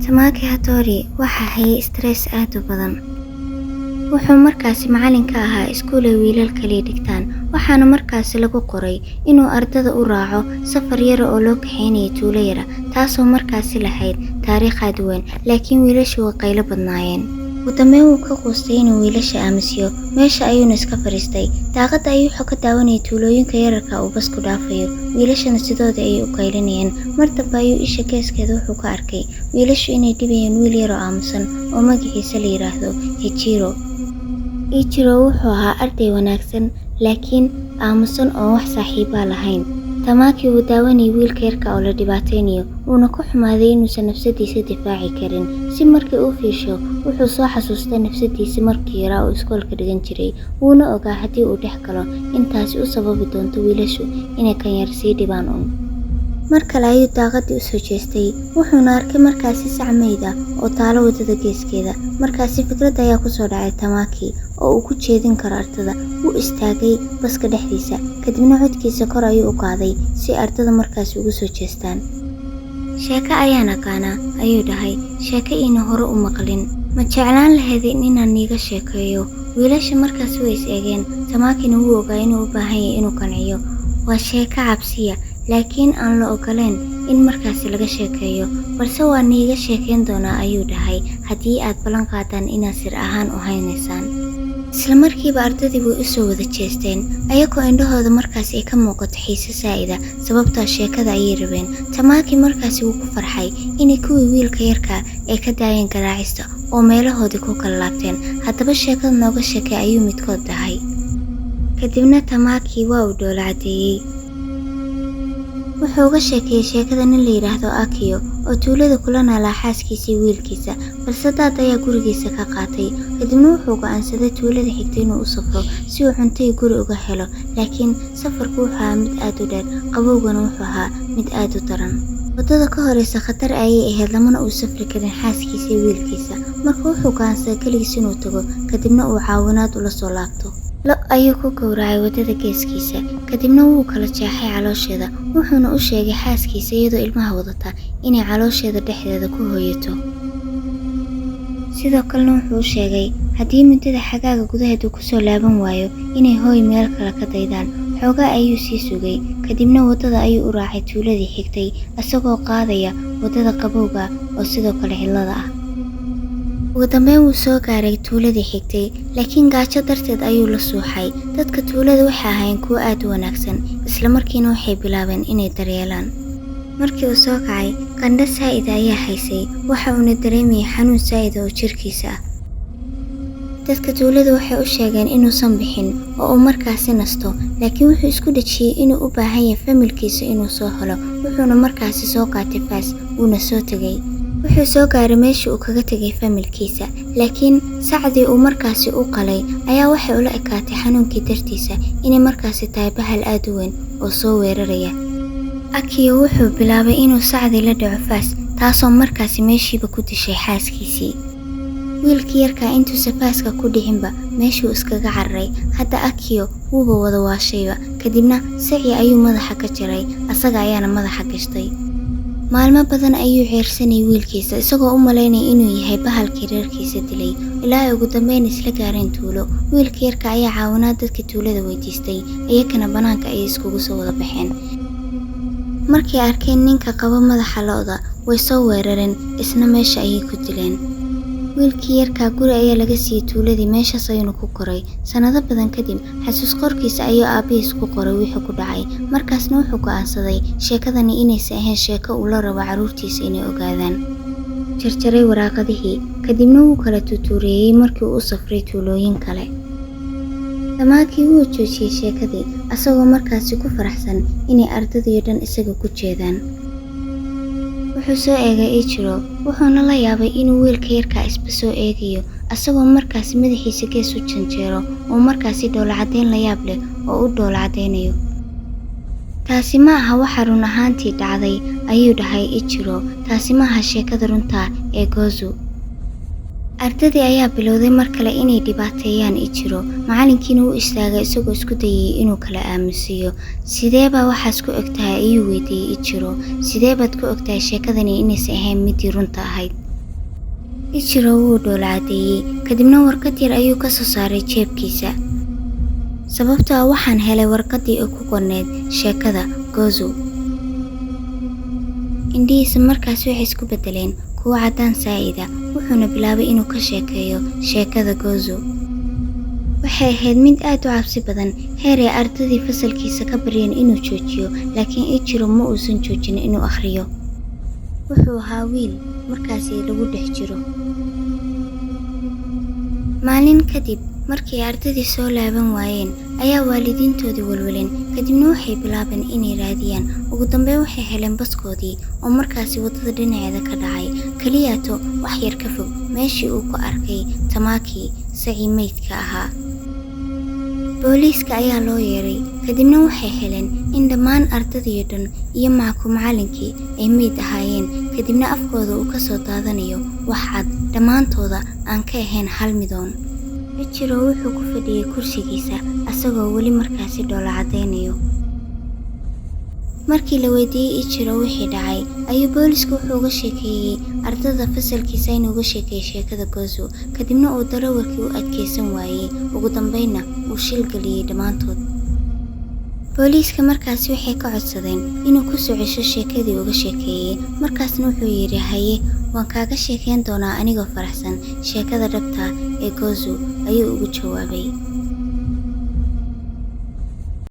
Tamaki Hattori waxa hayay stress aad u badan. Wuxuu markaasi macallin ka ahaa iskuul ay wiilal kaliya dhigtaan, waxaana markaasi lagu qoray inuu ardada u raaco safar yar oo loo kaxeynayay tuulo yar, taasoo markaasi lahayd taariikh aad u weyn, laakiin wiilashu way qaylo badnaayeen. Ugu dambeyn wuu ka quustay inuu wiilasha aamusiyo, meesha ayuuna iska fadhiistay. Daaqadda ayuu wuxuu ka daawanayay tuulooyinka yararka uu basku dhaafayo, wiilashana sidooda ayay u qaylinayeen. Mar dambe ayuu isha geeskeeda wuxuu ka arkay wiilashu inay dhibayeen wiil yar oo aamusan oo magaciisa la yiraahdo Ichiro. Ichiro wuxuu ahaa arday wanaagsan, laakiin aamusan oo wax saaxiiba lahayn. Tamaki wuu daawanayay wiilka yarka oo la dhibaateynayo, wuuna ku xumaaday inuusan nafsadiisa difaaci karin. Si markii uu fiirsho, wuxuu soo xasuustay nafsadiisa markii yaraa uu iskoolka dhigan jiray, wuuna ogaa haddii uu dhex galo intaasi u sababi doonto wiilashu inay kan yar sii dhibaan un. Mar kale ayuu daaqadii u soo jeestay, wuxuuna arkay markaasi sac meyd ah oo taalo wadada geeskeeda. Markaasi fikrad ayaa ku soo dhacay Tamaki oo uu ku jeedin karo ardada. Wuu istaagay baska dhexdiisa, kadibna codkiisa kor ayuu u qaaday si ardada markaasi ugu soo jeestaan. Sheeko ayaan aqaanaa, ayuu dhahay, sheeko iina hore u maqlin. Ma jeclaan lahaydin inaan iiga sheekeeyo? Wiilasha markaasi way is eegeen. Tamakina wuu ogaa inuu u baahan yahay inuu qanciyo. Waa sheeko cabsiya, laakiin aan la ogoleen in markaasi laga sheekeeyo, balse waa niiga sheekeyn doonaa, ayuu dhahay, haddii aad ballan qaadaan inaad sir ahaan u haynaysaan. Isla markiiba ardadii way u soo wada jeesteen, ayagoo indhahooda markaasi ay ka muuqato xiise saa'ida, sababtoo sheekada ayay rabeen. Tamaki markaasi wuu ku farxay inay kuwii wiilka yarka ay ka daayeen garaacista oo meelahoodii ku kala laabteen. Haddaba sheekada nooga sheekay ayuu midkood dhahay. Kadibna Tamaki waa uu dhoola cadeeyay. Wuxuu uga sheekeeyay sheekada nin la yiraahdo Akio oo tuulada kula noolaa xaaskiisa iyo wiilkiisa, balse dad ayaa gurigiisa ka qaatay. Kadibna wuxuu go'aansaday tuulada xigtay inuu u safro si uu cunto iyo guri uga helo, laakiin safarku wuxuu ahaa mid aad u dheer, qabowgana wuxuu ahaa mid aad u daran. Wadada ka horeysa khatar ayay ahayd, lamana uu safri karin xaaskiisa iyo wiilkiisa. Marka wuxuu go'aansaday kaligiis inuu tago, kadibna uu caawinaad ula soo laabto. Lo ayuu ku gowracay wadada geeskiisa, kadibna wuu kala jeexay caloosheeda, wuxuuna u sheegay xaaskiisa iyadoo ilmaha wadata inay caloosheeda dhexdeeda ku hooyato. Sidoo kalena wuxuu u sheegay haddii muddada xagaaga gudaheedu ku soo laaban waayo inay hooy meel kale ka daydaan. Xoogaa ayuu sii sugay, kadibna wadada ayuu u raacay tuuladii xigtay, isagoo qaadaya wadada qabowga oo sidoo kale cidlada ah. Ugu dambeyn wuu soo gaaray tuuladii xigtay, laakiin gaajo darteed ayuu la suuxay. Dadka tuulada waxay ahaayeen kuwo aad u wanaagsan, isla markiina waxay bilaabeen inay daryeelaan. Markii uu soo kacay, qandho saa'ida ayaa haysay, waxa uuna dareemayay xanuun saa'ida oo jirkiisa ah. Dadka tuulada waxay u sheegeen inuusan bixin oo uu markaasi nasto, laakiin wuxuu isku dhajiyay inuu u baahan yahay familkiisa inuu soo helo. Wuxuuna markaasi soo qaatay faas, wuuna soo tegay. Wuxuu soo gaaray meeshii uu kaga tegay familkiisa, laakiin sacdii uu markaasi u qalay ayaa waxay ula ekaatay xanuunkii dartiisa inay markaasi tahay bahal aad u weyn oo soo weeraraya. Akio wuxuu bilaabay inuu sacdii la dhaco faas, taasoo markaasi meeshiiba ku dishay xaaskiisii. Wiilkii yarkaa intuusan faaska ku dhicinba meeshuu iskaga cararay. Hadda Akio wuuba wada waashayba, kadibna sacii ayuu madaxa ka jaray, asaga ayaana madaxa gashtay. Maalmo badan ayuu ceersanayay wiilkiisa, isagoo u malaynaya inuu yahay bahalkii reerkiisa dilay, ilaa ay ugu dambeyn isla gaareen tuulo. Wiilka yarka ayaa caawinaad dadkii tuulada weydiistay, iyagana banaanka ayay iskugu soo wada baxeen. Markay arkeen ninka qaba madaxa lo'da, way soo weerareen, isna meesha ayay ku dileen. Wiilkii yarka guri ayaa laga siiyay tuuladii, meeshaas ayuuna ku koray. Sanado badan kadib, xasuus qorkiisa ayuu aabihiis ku qoray wixii ku dhacay. Markaasna wuxuu go'aansaday sheekadani inaysan ahayn sheeko uu la rabo carruurtiisa inay ogaadaan. Jarjaray waraaqadihii, kadibna wuu kala tuutuureeyay markii uu u safray tuulooyin kale. Tamaki wuu joojiyay sheekadii, asagoo markaasi ku faraxsan inay ardadii dhan isaga ku jeedaan. Wuxuu soo eegay Ichiro, wuxuuna la yaabay inuu wiilka yarka isba soo eegayo, asagoo markaasi madaxiisa gees u janjeero oo markaasi dhoola cadeyn la yaab leh oo u dhoola cadeynayo. Taasi ma aha waxa run ahaantii dhacday, ayuu dhahay Ichiro. Taasi ma aha sheekada runta ee Gozu. Ardadii ayaa bilowday mar kale inay dhibaateeyaan Ichiro. Macallinkiina wuu istaagay isagoo isku dayay inuu kala aamusiyo. Sidee baa waxaas ku ogtahay ayuu weydiiyay Ichiro. Sidee baad ku ogtahay sheekadani inaysan ahayn midii runta ahayd? Ichiro wuu dhoola-cadeeyey, kadibna warqad yar ayuu ka soo saaray jeebkiisa. Sababtoo ah waxaan helay warqaddii oo ku qorneyd sheekada Gozo. Indhihiisa markaas waxay isku beddeleen kuwo caddaan saa'ida, wuxuuna bilaabay inuu ka sheekeeyo sheekada Gozo. Waxay ahayd mid aad u cabsi badan, heer ay ardaydii fasalkiisa ka baryeen inuu joojiyo, laakiin Ichiro ma uusan joojin inuu akhriyo. Wuxuu ahaa wiil markaasi lagu dhex jiro. Maalin kadib, markii ardaydii soo laaban waayeen, ayaa waalidiintoodii walwaleen, kadibna waxay bilaabeen inay raadiyaan. Ugu dambeyn waxay heleen baskoodii oo markaasi waddada dhinaceeda ka dhacay, keliyaato wax yar ka fog meeshii uu ku arkay Tamaki, sacii meydka ahaa. Booliiska ayaa loo yeeray, kadibna waxay heleen in dhammaan ardaydii dhan iyo macallinkii ay meyd ahaayeen, kadibna afkooda uu ka soo daadanayo wax cad, dhammaantooda aan ka ahayn hal midoon. Ichiro wuxuu ku fadhiyey kursigiisa asagoo weli markaasi dhoola-cadeynayo. Markii la weydiiyey Ichiro wixii dhacay, ayuu booliisku wuxuu uga sheekeeyey ardayda fasalkiisa inuu uga sheekeeyey sheekada Gozo, kadibna uu darawalkii u adkeysan waayey, ugu dambeynna uu shil geliyey dhammaantood. Booliiska markaasi waxay ka codsadeen inuu ku soo cesho sheekadii uga sheekeeyey, markaasna wuxuu yidhi haye waan kaaga sheekeyn doonaa anigoo faraxsan sheekada dhabta ee Gozo, ayuu ugu jawaabay.